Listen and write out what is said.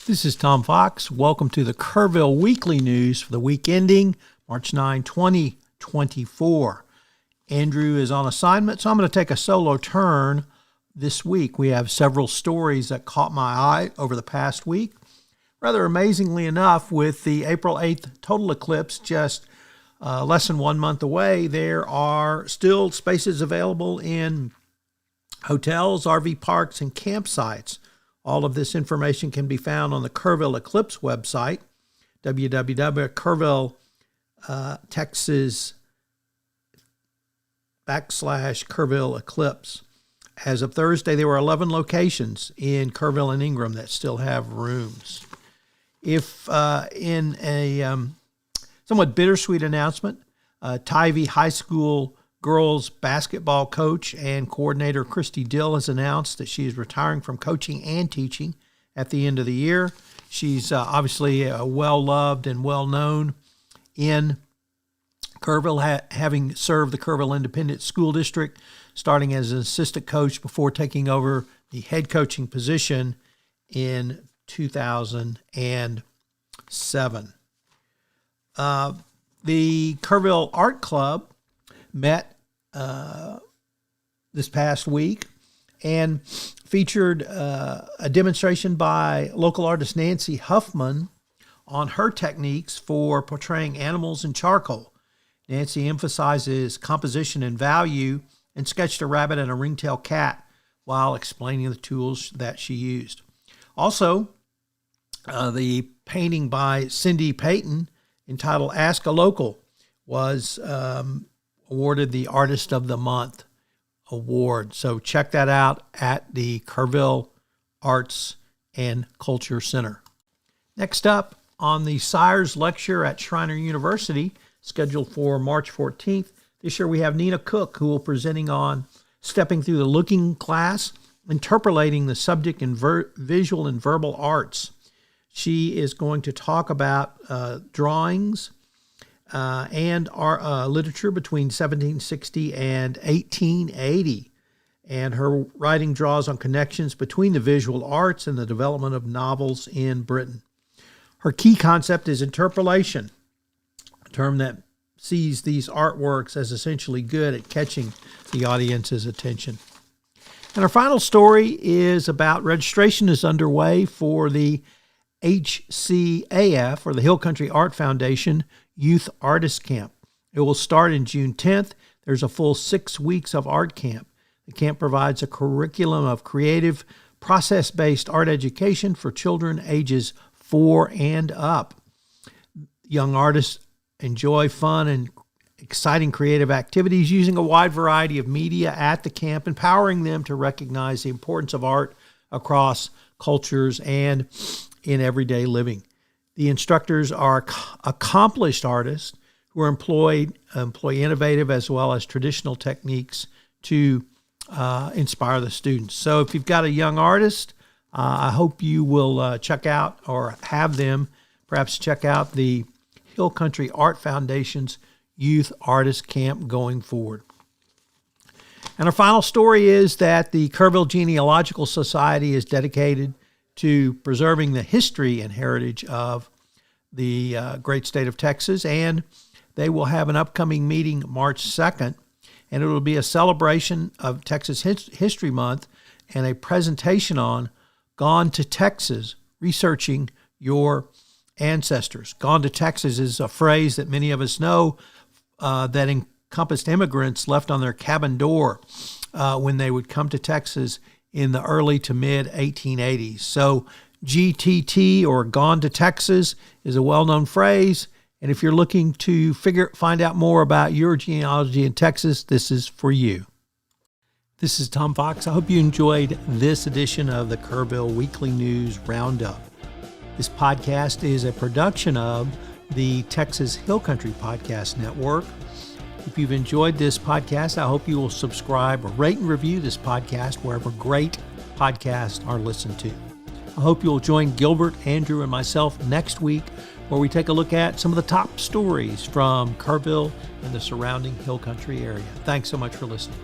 This is Tom Fox. Welcome to the Kerrville Weekly News for the week ending March 9, 2024. Andrew is on assignment, so I'm going to take a solo turn this week. We have several stories that caught my eye over the past week. Rather amazingly enough, with the April 8th total eclipse just less than 1 month away, there are still spaces available in hotels, RV parks, and campsites. All of this information can be found on the Kerrville Eclipse website, www.kerrville, Texas /Kerrville Eclipse. As of Thursday, there were 11 locations in Kerrville and Ingram that still have rooms. If in a somewhat bittersweet announcement, Tivy High School girls basketball coach and coordinator Christy Dill has announced that she is retiring from coaching and teaching at the end of the year. She's obviously well-loved and well-known in Kerrville, having served the Kerrville Independent School District, starting as an assistant coach before taking over the head coaching position in 2007. The Kerrville Art Club met this past week and featured a demonstration by local artist Nancy Huffman on her techniques for portraying animals in charcoal. Nancy emphasizes composition and value and sketched a rabbit and a ringtail cat while explaining the tools that she used. Also, the painting by Cindy Payton entitled Ask a Local was awarded the Artist of the Month award. So check that out at the Kerrville Arts and Culture Center. Next up, on the Syers Lecture at Schreiner University, scheduled for March 14th, this year we have Nina Cook, who will be presenting on Stepping Through the Looking Glass, Interpolating the Subject in Visual and Verbal Arts. She is going to talk about drawings and our literature between 1760 and 1880. And her writing draws on connections between the visual arts and the development of novels in Britain. Her key concept is interpolation, a term that sees these artworks as essentially good at catching the audience's attention. And our final story is about registration is underway for the HCAF, or the Hill Country Art Foundation, Youth Artist Camp. It will start in June 10th. There's a full 6 weeks of art camp. The camp provides a curriculum of creative, process-based art education for children ages 4 and up. Young artists enjoy fun and exciting creative activities using a wide variety of media at the camp, empowering them to recognize the importance of art across cultures and in everyday living. The instructors are accomplished artists who are employ innovative as well as traditional techniques to inspire the students. So if you've got a young artist, I hope you will check out, or have them perhaps check out, the Hill Country Art Foundation's Youth Artist Camp going forward. And our final story is that the Kerrville Geological Society is dedicated to preserving the history and heritage of the great state of Texas, and they will have an upcoming meeting March 2nd, and it will be a celebration of Texas History Month and a presentation on Gone to Texas, Researching Your Ancestors. Gone to Texas is a phrase that many of us know that encompassed immigrants left on their cabin door when they would come to Texas in the early to mid 1880s. So GTT, or Gone to Texas, is a well-known phrase. And if you're looking to find out more about your genealogy in Texas, this is for you. This is Tom Fox. I hope you enjoyed this edition of the Kerrville Weekly News Roundup. This podcast is a production of the Texas Hill Country Podcast Network. If you've enjoyed this podcast, I hope you will subscribe or rate and review this podcast wherever great podcasts are listened to. I hope you'll join Gilbert, Andrew, and myself next week, where we take a look at some of the top stories from Kerrville and the surrounding Hill Country area. Thanks so much for listening.